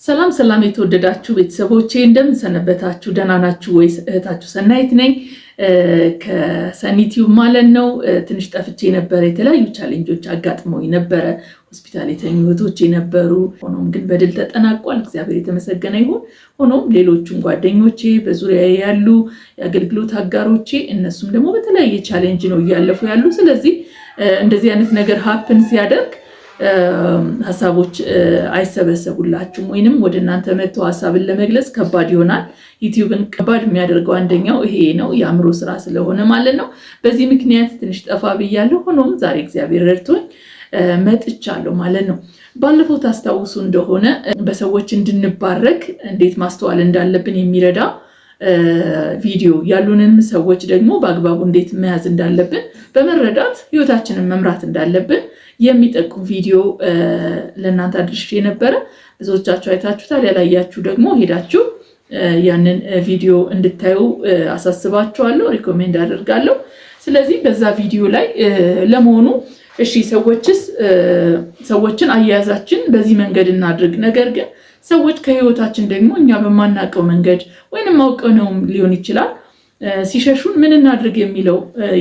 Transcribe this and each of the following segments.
ሰላም ሰላም የተወደዳችሁ ቤተሰቦቼ እንደምን ሰነበታችሁ? ደህና ናችሁ ወይስ? እህታችሁ ሰናይት ነኝ ከሰኒቲው ማለት ነው። ትንሽ ጠፍቼ ነበር። የተለያዩ ቻሌንጆች አጋጥመውኝ ነበረ። ሆስፒታል የተኙ እህቶቼ ነበሩ። ሆኖም ግን በድል ተጠናቋል። እግዚአብሔር የተመሰገነ ይሁን። ሆኖም ሌሎቹም ጓደኞቼ በዙሪያ ያሉ የአገልግሎት አጋሮቼ እነሱም ደግሞ በተለያየ ቻሌንጅ ነው እያለፉ ያሉ። ስለዚህ እንደዚህ አይነት ነገር ሀፕን ሲያደርግ ሀሳቦች አይሰበሰቡላችሁም ወይንም ወደ እናንተ መጥቶ ሀሳብን ለመግለጽ ከባድ ይሆናል። ዩቲዩብን ከባድ የሚያደርገው አንደኛው ይሄ ነው፣ የአእምሮ ስራ ስለሆነ ማለት ነው። በዚህ ምክንያት ትንሽ ጠፋ ብያለሁ። ሆኖም ዛሬ እግዚአብሔር ረድቶኝ መጥቻለሁ ማለት ነው። ባለፈው ታስታውሱ እንደሆነ በሰዎች እንድንባረክ እንዴት ማስተዋል እንዳለብን የሚረዳ ቪዲዮ፣ ያሉንን ሰዎች ደግሞ በአግባቡ እንዴት መያዝ እንዳለብን በመረዳት ህይወታችንን መምራት እንዳለብን የሚጠቁም ቪዲዮ ለእናንተ አድርሼ ነበረ። ብዙዎቻችሁ አይታችሁታል። ያላያችሁ ደግሞ ሄዳችሁ ያንን ቪዲዮ እንድታዩ አሳስባችኋለሁ፣ ሪኮሜንድ አደርጋለሁ። ስለዚህ በዛ ቪዲዮ ላይ ለመሆኑ እሺ ሰዎችን አያያዛችን በዚህ መንገድ እናድርግ፣ ነገር ግን ሰዎች ከህይወታችን ደግሞ እኛ በማናውቀው መንገድ ወይንም አውቀነውም ሊሆን ይችላል ሲሸሹን ምን እናድርግ የሚለው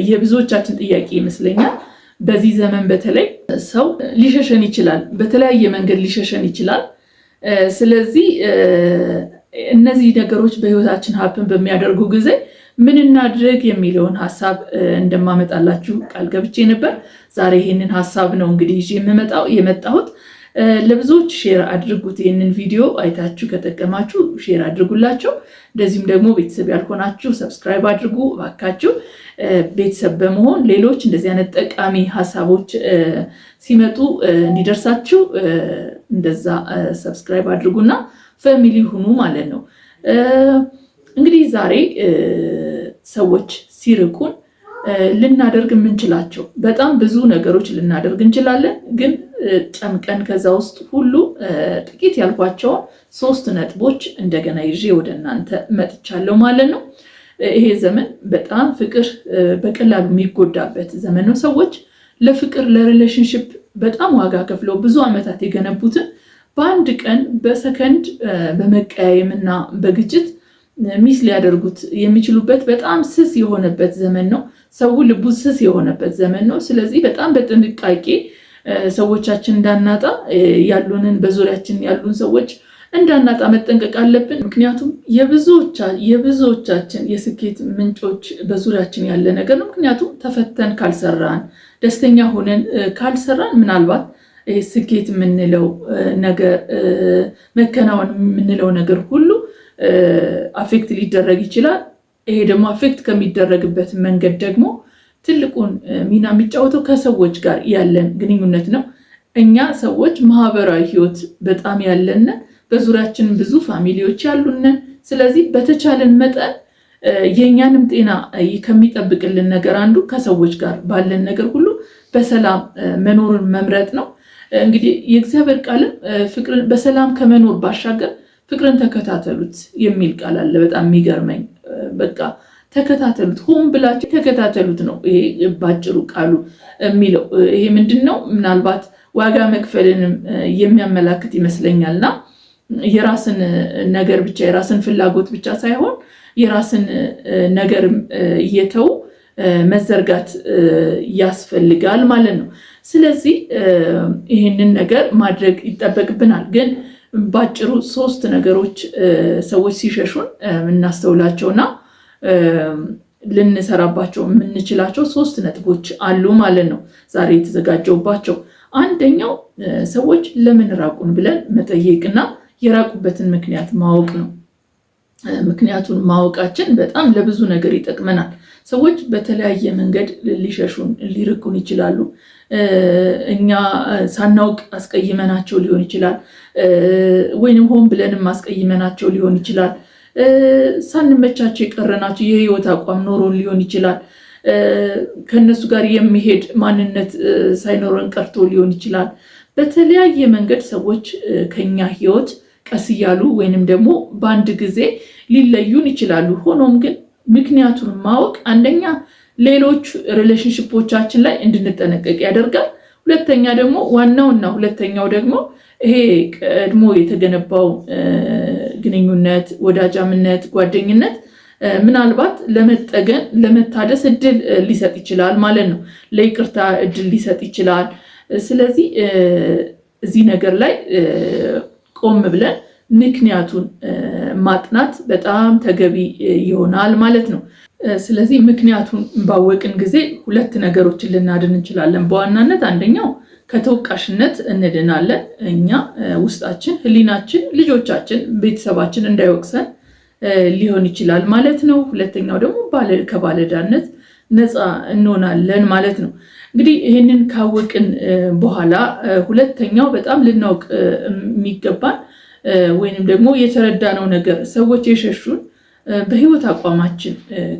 የብዙዎቻችን ጥያቄ ይመስለኛል። በዚህ ዘመን በተለይ ሰው ሊሸሸን ይችላል፣ በተለያየ መንገድ ሊሸሸን ይችላል። ስለዚህ እነዚህ ነገሮች በህይወታችን ሀፕን በሚያደርጉ ጊዜ ምን እናድርግ የሚለውን ሀሳብ እንደማመጣላችሁ ቃል ገብቼ ነበር። ዛሬ ይህንን ሀሳብ ነው እንግዲህ ይዤ የመጣሁት። ለብዙዎች ሼር አድርጉት። ይህንን ቪዲዮ አይታችሁ ከጠቀማችሁ ሼር አድርጉላቸው። እንደዚሁም ደግሞ ቤተሰብ ያልሆናችሁ ሰብስክራይብ አድርጉ እባካችሁ። ቤተሰብ በመሆን ሌሎች እንደዚህ አይነት ጠቃሚ ሀሳቦች ሲመጡ እንዲደርሳችሁ እንደዛ ሰብስክራይብ አድርጉና ፋሚሊ ሁኑ ማለት ነው። እንግዲህ ዛሬ ሰዎች ሲርቁን ልናደርግ የምንችላቸው በጣም ብዙ ነገሮች ልናደርግ እንችላለን። ግን ጨምቀን ከዛ ውስጥ ሁሉ ጥቂት ያልኳቸውን 3 ነጥቦች እንደገና ይዤ ወደ እናንተ መጥቻለሁ ማለት ነው። ይሄ ዘመን በጣም ፍቅር በቀላሉ የሚጎዳበት ዘመን ነው። ሰዎች ለፍቅር ለሪሌሽንሽፕ በጣም ዋጋ ከፍለው ብዙ ዓመታት የገነቡትን በአንድ ቀን በሰከንድ በመቀያየምና በግጭት ሚስ ሊያደርጉት የሚችሉበት በጣም ስስ የሆነበት ዘመን ነው። ሰው ልቡ ስስ የሆነበት ዘመን ነው። ስለዚህ በጣም በጥንቃቄ ሰዎቻችን እንዳናጣ፣ ያሉንን በዙሪያችን ያሉን ሰዎች እንዳናጣ መጠንቀቅ አለብን። ምክንያቱም የብዙዎቻችን የስኬት ምንጮች በዙሪያችን ያለ ነገር ነው። ምክንያቱም ተፈተን ካልሰራን፣ ደስተኛ ሆነን ካልሰራን ምናልባት ስኬት የምንለው ነገር መከናወን የምንለው ነገር ሁሉ አፌክት ሊደረግ ይችላል። ይሄ ደግሞ አፌክት ከሚደረግበት መንገድ ደግሞ ትልቁን ሚና የሚጫወተው ከሰዎች ጋር ያለን ግንኙነት ነው። እኛ ሰዎች ማህበራዊ ህይወት በጣም ያለን፣ በዙሪያችን ብዙ ፋሚሊዎች ያሉን። ስለዚህ በተቻለን መጠን የእኛንም ጤና ከሚጠብቅልን ነገር አንዱ ከሰዎች ጋር ባለን ነገር ሁሉ በሰላም መኖርን መምረጥ ነው። እንግዲህ የእግዚአብሔር ቃልም ፍቅርን በሰላም ከመኖር ባሻገር ፍቅርን ተከታተሉት የሚል ቃል አለ። በጣም የሚገርመኝ በቃ ተከታተሉት፣ ሆን ብላችሁ ተከታተሉት ነው ይሄ ባጭሩ ቃሉ የሚለው። ይሄ ምንድን ነው? ምናልባት ዋጋ መክፈልንም የሚያመላክት ይመስለኛልና የራስን ነገር ብቻ የራስን ፍላጎት ብቻ ሳይሆን የራስን ነገር እየተው መዘርጋት ያስፈልጋል ማለት ነው። ስለዚህ ይህንን ነገር ማድረግ ይጠበቅብናል። ግን ባጭሩ 3 ነገሮች ሰዎች ሲሸሹን የምናስተውላቸውና ልንሰራባቸው የምንችላቸው 3 ነጥቦች አሉ ማለት ነው ዛሬ የተዘጋጀውባቸው። አንደኛው ሰዎች ለምን ራቁን ብለን መጠየቅና የራቁበትን ምክንያት ማወቅ ነው። ምክንያቱን ማወቃችን በጣም ለብዙ ነገር ይጠቅመናል። ሰዎች በተለያየ መንገድ ሊሸሹን ሊርቁን ይችላሉ። እኛ ሳናውቅ አስቀይመናቸው ሊሆን ይችላል፣ ወይንም ሆን ብለንም አስቀይመናቸው ሊሆን ይችላል። ሳንመቻቸው የቀረናቸው የህይወት አቋም ኖሮን ሊሆን ይችላል። ከነሱ ጋር የሚሄድ ማንነት ሳይኖረን ቀርቶ ሊሆን ይችላል። በተለያየ መንገድ ሰዎች ከኛ ህይወት ቀስ እያሉ ወይንም ደግሞ በአንድ ጊዜ ሊለዩን ይችላሉ። ሆኖም ግን ምክንያቱን ማወቅ አንደኛ ሌሎች ሪሌሽንሽፖቻችን ላይ እንድንጠነቀቅ ያደርጋል። ሁለተኛ ደግሞ ዋናውና ሁለተኛው ደግሞ ይሄ ቀድሞ የተገነባው ግንኙነት፣ ወዳጃምነት፣ ጓደኝነት ምናልባት ለመጠገን ለመታደስ እድል ሊሰጥ ይችላል ማለት ነው። ለይቅርታ እድል ሊሰጥ ይችላል። ስለዚህ እዚህ ነገር ላይ ቆም ብለን ምክንያቱን ማጥናት በጣም ተገቢ ይሆናል ማለት ነው። ስለዚህ ምክንያቱን ባወቅን ጊዜ ሁለት ነገሮችን ልናድን እንችላለን። በዋናነት አንደኛው ከተወቃሽነት እንድናለን። እኛ ውስጣችን፣ ህሊናችን፣ ልጆቻችን፣ ቤተሰባችን እንዳይወቅሰን ሊሆን ይችላል ማለት ነው። ሁለተኛው ደግሞ ከባለዕዳነት ነፃ እንሆናለን ማለት ነው። እንግዲህ ይህንን ካወቅን በኋላ ሁለተኛው በጣም ልናውቅ የሚገባን ወይንም ደግሞ የተረዳነው ነገር ሰዎች የሸሹን በህይወት አቋማችን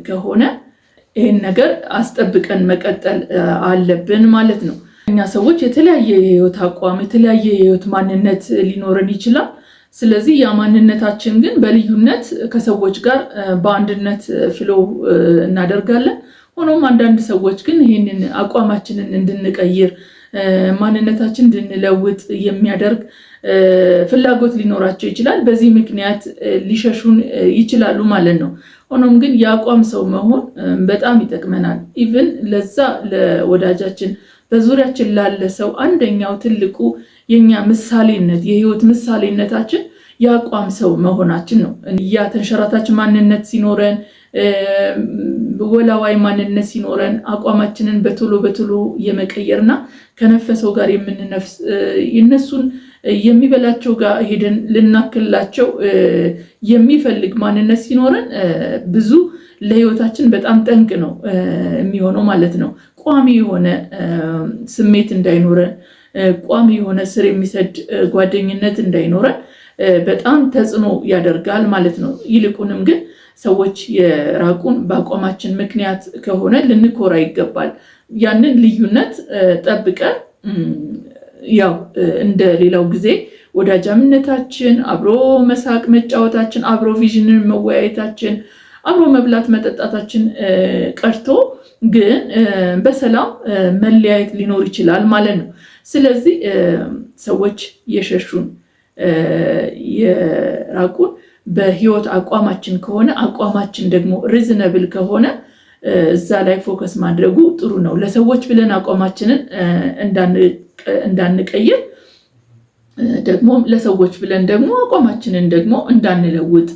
ከሆነ ይህን ነገር አስጠብቀን መቀጠል አለብን ማለት ነው። እኛ ሰዎች የተለያየ የህይወት አቋም፣ የተለያየ የህይወት ማንነት ሊኖረን ይችላል። ስለዚህ ያ ማንነታችን ግን በልዩነት ከሰዎች ጋር በአንድነት ፍሎ እናደርጋለን። ሆኖም አንዳንድ ሰዎች ግን ይህንን አቋማችንን እንድንቀይር ማንነታችን እንድንለውጥ የሚያደርግ ፍላጎት ሊኖራቸው ይችላል። በዚህ ምክንያት ሊሸሹን ይችላሉ ማለት ነው። ሆኖም ግን የአቋም ሰው መሆን በጣም ይጠቅመናል። ኢቭን ለዛ ለወዳጃችን በዙሪያችን ላለ ሰው አንደኛው ትልቁ የኛ ምሳሌነት የህይወት ምሳሌነታችን የአቋም ሰው መሆናችን ነው። ያ ተንሸራታች ማንነት ሲኖረን ወላዋይ ማንነት ሲኖረን አቋማችንን በቶሎ የመቀየርና ከነፈሰው ጋር የምንነፍስ የነሱን የሚበላቸው ጋር ሄደን ልናክላቸው የሚፈልግ ማንነት ሲኖረን ብዙ ለህይወታችን በጣም ጠንቅ ነው የሚሆነው ማለት ነው። ቋሚ የሆነ ስሜት እንዳይኖረን፣ ቋሚ የሆነ ስር የሚሰድ ጓደኝነት እንዳይኖረን በጣም ተጽዕኖ ያደርጋል ማለት ነው። ይልቁንም ግን ሰዎች የራቁን በአቋማችን ምክንያት ከሆነ ልንኮራ ይገባል። ያንን ልዩነት ጠብቀን ያው እንደ ሌላው ጊዜ ወዳጃምነታችን፣ አብሮ መሳቅ መጫወታችን፣ አብሮ ቪዥንን መወያየታችን፣ አብሮ መብላት መጠጣታችን ቀርቶ ግን በሰላም መለያየት ሊኖር ይችላል ማለት ነው። ስለዚህ ሰዎች የሸሹን የራቁን በህይወት አቋማችን ከሆነ አቋማችን ደግሞ ሪዝነብል ከሆነ እዛ ላይ ፎከስ ማድረጉ ጥሩ ነው። ለሰዎች ብለን አቋማችንን እንዳንቀይር ደግሞ ለሰዎች ብለን ደግሞ አቋማችንን ደግሞ እንዳንለውጥ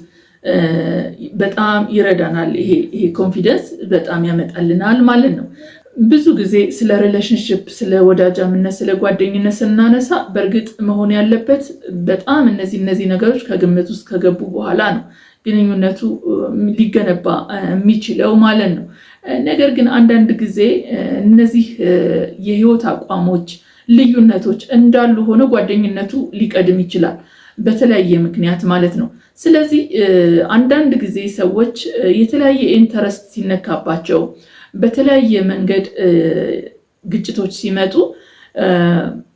በጣም ይረዳናል። ይሄ ኮንፊደንስ በጣም ያመጣልናል ማለት ነው። ብዙ ጊዜ ስለ ሪሌሽንሽፕ፣ ስለ ወዳጃምነት፣ ስለ ጓደኝነት ስናነሳ በእርግጥ መሆን ያለበት በጣም እነዚህ ነገሮች ከግምት ውስጥ ከገቡ በኋላ ነው ግንኙነቱ ሊገነባ የሚችለው ማለት ነው። ነገር ግን አንዳንድ ጊዜ እነዚህ የህይወት አቋሞች ልዩነቶች እንዳሉ ሆነ ጓደኝነቱ ሊቀድም ይችላል በተለያየ ምክንያት ማለት ነው። ስለዚህ አንዳንድ ጊዜ ሰዎች የተለያየ ኢንተረስት ሲነካባቸው በተለያየ መንገድ ግጭቶች ሲመጡ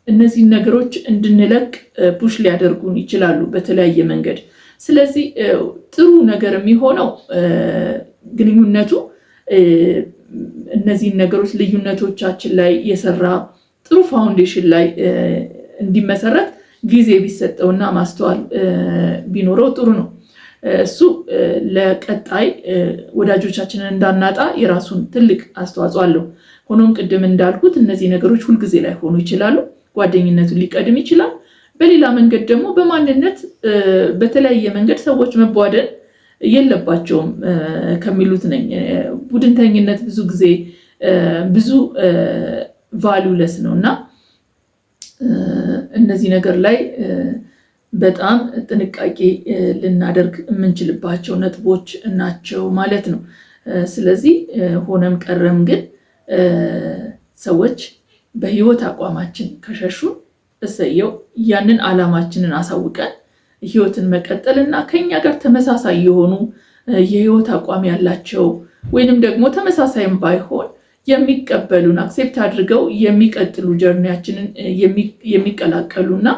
እነዚህ ነገሮች እንድንለቅ ፑሽ ሊያደርጉን ይችላሉ በተለያየ መንገድ። ስለዚህ ጥሩ ነገር የሚሆነው ግንኙነቱ እነዚህ ነገሮች ልዩነቶቻችን ላይ የሰራ ጥሩ ፋውንዴሽን ላይ እንዲመሰረት ጊዜ ቢሰጠውና ማስተዋል ቢኖረው ጥሩ ነው። እሱ ለቀጣይ ወዳጆቻችንን እንዳናጣ የራሱን ትልቅ አስተዋጽኦ አለው። ሆኖም ቅድም እንዳልኩት እነዚህ ነገሮች ሁልጊዜ ላይ ሆኑ ይችላሉ። ጓደኝነቱን ሊቀድም ይችላል። በሌላ መንገድ ደግሞ በማንነት በተለያየ መንገድ ሰዎች መቧደን የለባቸውም ከሚሉት ነኝ። ቡድንተኝነት ብዙ ጊዜ ብዙ ቫሉለስ ነው እና እነዚህ ነገር ላይ በጣም ጥንቃቄ ልናደርግ የምንችልባቸው ነጥቦች ናቸው ማለት ነው። ስለዚህ ሆነም ቀረም ግን ሰዎች በህይወት አቋማችን ከሸሹ እሰየው፣ ያንን ዓላማችንን አሳውቀን ህይወትን መቀጠልና ከኛ ጋር ተመሳሳይ የሆኑ የህይወት አቋም ያላቸው ወይንም ደግሞ ተመሳሳይም ባይሆን የሚቀበሉን አክሴፕት አድርገው የሚቀጥሉ ጀርኒያችንን የሚቀላቀሉና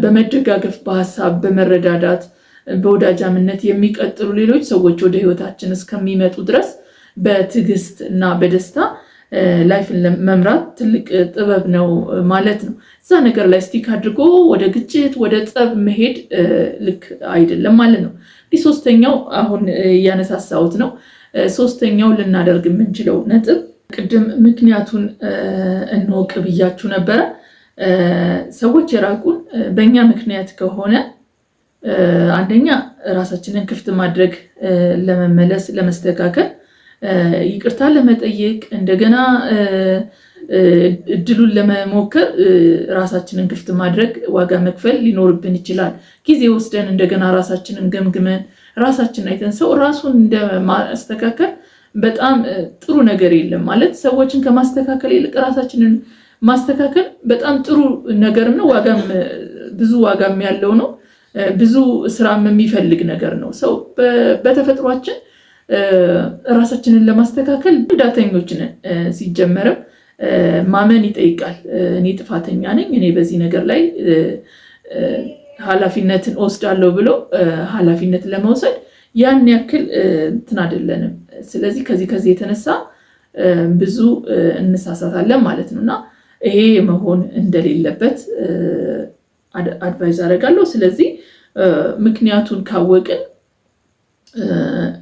በመደጋገፍ በሀሳብ በመረዳዳት በወዳጃምነት የሚቀጥሉ ሌሎች ሰዎች ወደ ህይወታችን እስከሚመጡ ድረስ በትዕግስት እና በደስታ ላይፍን መምራት ትልቅ ጥበብ ነው ማለት ነው። እዛ ነገር ላይ ስቲክ አድርጎ ወደ ግጭት ወደ ጸብ መሄድ ልክ አይደለም ማለት ነው። እንግዲህ ሶስተኛው አሁን ያነሳሳሁት ነው። ሶስተኛው ልናደርግ የምንችለው ነጥብ ቅድም ምክንያቱን እንወቅ ብያችሁ ነበረ። ሰዎች የራቁን በእኛ ምክንያት ከሆነ አንደኛ ራሳችንን ክፍት ማድረግ፣ ለመመለስ፣ ለመስተካከል፣ ይቅርታ ለመጠየቅ፣ እንደገና እድሉን ለመሞከር ራሳችንን ክፍት ማድረግ፣ ዋጋ መክፈል ሊኖርብን ይችላል። ጊዜ ወስደን እንደገና ራሳችንን ገምግመን ራሳችንን አይተን ሰው ራሱን እንደማስተካከል በጣም ጥሩ ነገር የለም ማለት ሰዎችን ከማስተካከል ይልቅ ራሳችንን ማስተካከል በጣም ጥሩ ነገርም ነው። ዋጋም ብዙ ዋጋም ያለው ነው። ብዙ ስራም የሚፈልግ ነገር ነው። ሰው በተፈጥሯችን ራሳችንን ለማስተካከል ዳተኞች ነን። ሲጀመርም ማመን ይጠይቃል። እኔ ጥፋተኛ ነኝ፣ እኔ በዚህ ነገር ላይ ኃላፊነትን ወስዳለሁ ብሎ ኃላፊነት ለመውሰድ ያን ያክል እንትን አይደለንም። ስለዚህ ከዚህ የተነሳ ብዙ እንሳሳታለን ማለት ነው እና ይሄ መሆን እንደሌለበት አድቫይዝ አደርጋለሁ። ስለዚህ ምክንያቱን ካወቅን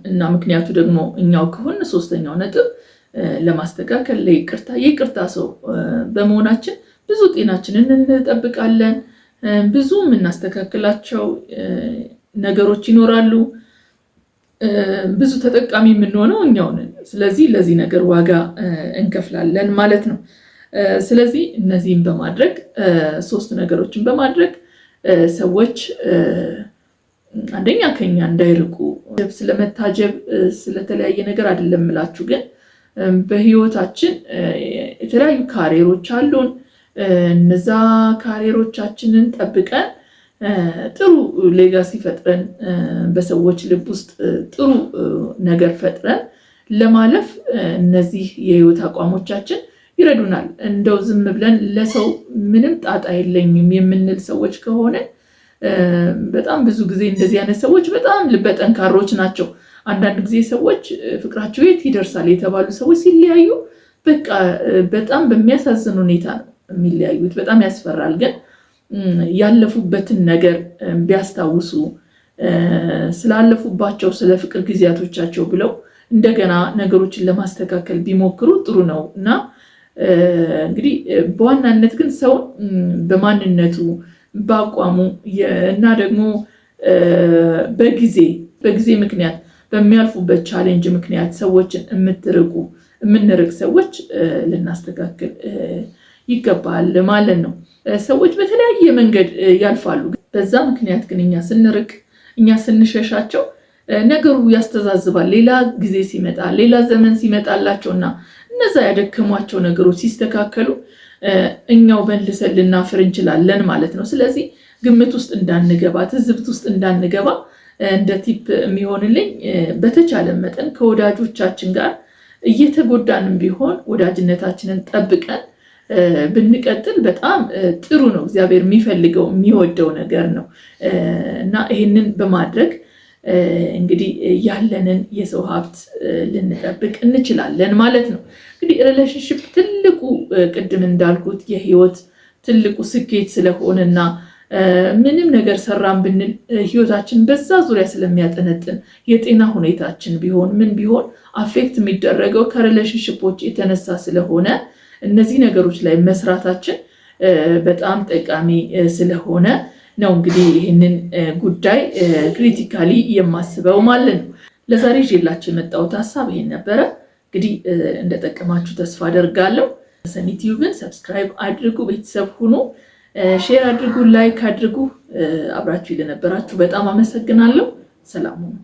እና ምክንያቱ ደግሞ እኛው ከሆነ ሶስተኛው ነጥብ ለማስተካከል የይቅርታ ሰው በመሆናችን ብዙ ጤናችንን እንጠብቃለን። ብዙ የምናስተካክላቸው ነገሮች ይኖራሉ። ብዙ ተጠቃሚ የምንሆነው እኛው ነን። ስለዚህ ለዚህ ነገር ዋጋ እንከፍላለን ማለት ነው። ስለዚህ እነዚህን በማድረግ ሶስት ነገሮችን በማድረግ ሰዎች አንደኛ ከኛ እንዳይርቁ፣ ስለመታጀብ ስለተለያየ ነገር አይደለም እምላችሁ፣ ግን በህይወታችን የተለያዩ ካሪየሮች አሉን። እነዛ ካሪየሮቻችንን ጠብቀን ጥሩ ሌጋሲ ፈጥረን በሰዎች ልብ ውስጥ ጥሩ ነገር ፈጥረን ለማለፍ እነዚህ የህይወት አቋሞቻችን ይረዱናል። እንደው ዝም ብለን ለሰው ምንም ጣጣ የለኝም የምንል ሰዎች ከሆነ በጣም ብዙ ጊዜ እንደዚህ አይነት ሰዎች በጣም ልበ ጠንካሮች ናቸው። አንዳንድ ጊዜ ሰዎች ፍቅራቸው የት ይደርሳል የተባሉ ሰዎች ሲለያዩ በቃ በጣም በሚያሳዝን ሁኔታ ነው የሚለያዩት። በጣም ያስፈራል። ግን ያለፉበትን ነገር ቢያስታውሱ ስላለፉባቸው ስለ ፍቅር ጊዜያቶቻቸው ብለው እንደገና ነገሮችን ለማስተካከል ቢሞክሩ ጥሩ ነው እና እንግዲህ በዋናነት ግን ሰው በማንነቱ በአቋሙ እና ደግሞ በጊዜ ምክንያት በሚያልፉበት ቻሌንጅ ምክንያት ሰዎችን የምንርቅ ሰዎች ልናስተካክል ይገባል ማለት ነው። ሰዎች በተለያየ መንገድ ያልፋሉ። በዛ ምክንያት ግን እኛ ስንሸሻቸው ነገሩ ያስተዛዝባል። ሌላ ጊዜ ሲመጣ ሌላ ዘመን ሲመጣላቸውና እነዛ ያደከሟቸው ነገሮች ሲስተካከሉ እኛው መልሰን ልናፍር እንችላለን ማለት ነው። ስለዚህ ግምት ውስጥ እንዳንገባ፣ ትዝብት ውስጥ እንዳንገባ እንደ ቲፕ የሚሆንልኝ በተቻለ መጠን ከወዳጆቻችን ጋር እየተጎዳንም ቢሆን ወዳጅነታችንን ጠብቀን ብንቀጥል በጣም ጥሩ ነው። እግዚአብሔር የሚፈልገው የሚወደው ነገር ነው እና ይህንን በማድረግ እንግዲህ ያለንን የሰው ሀብት ልንጠብቅ እንችላለን ማለት ነው። እንግዲህ ሪሌሽንሽፕ ትልቁ ቅድም እንዳልኩት የህይወት ትልቁ ስኬት ስለሆነና ምንም ነገር ሰራን ብንል ህይወታችን በዛ ዙሪያ ስለሚያጠነጥን የጤና ሁኔታችን ምን ቢሆን አፌክት የሚደረገው ከሪሌሽንሽፖች የተነሳ ስለሆነ እነዚህ ነገሮች ላይ መስራታችን በጣም ጠቃሚ ስለሆነ ነው እንግዲህ ይህንን ጉዳይ ክሪቲካሊ የማስበው ማለት ነው። ለዛሬ ይዤላችሁ የመጣሁት ሀሳብ ይሄን ነበረ። እንግዲህ እንደጠቀማችሁ ተስፋ አደርጋለሁ። ሰኒ ቲዩብን ሰብስክራይብ አድርጉ፣ ቤተሰብ ሁኑ፣ ሼር አድርጉ፣ ላይክ አድርጉ። አብራችሁ ለነበራችሁ በጣም አመሰግናለሁ። ሰላም ሁኑ።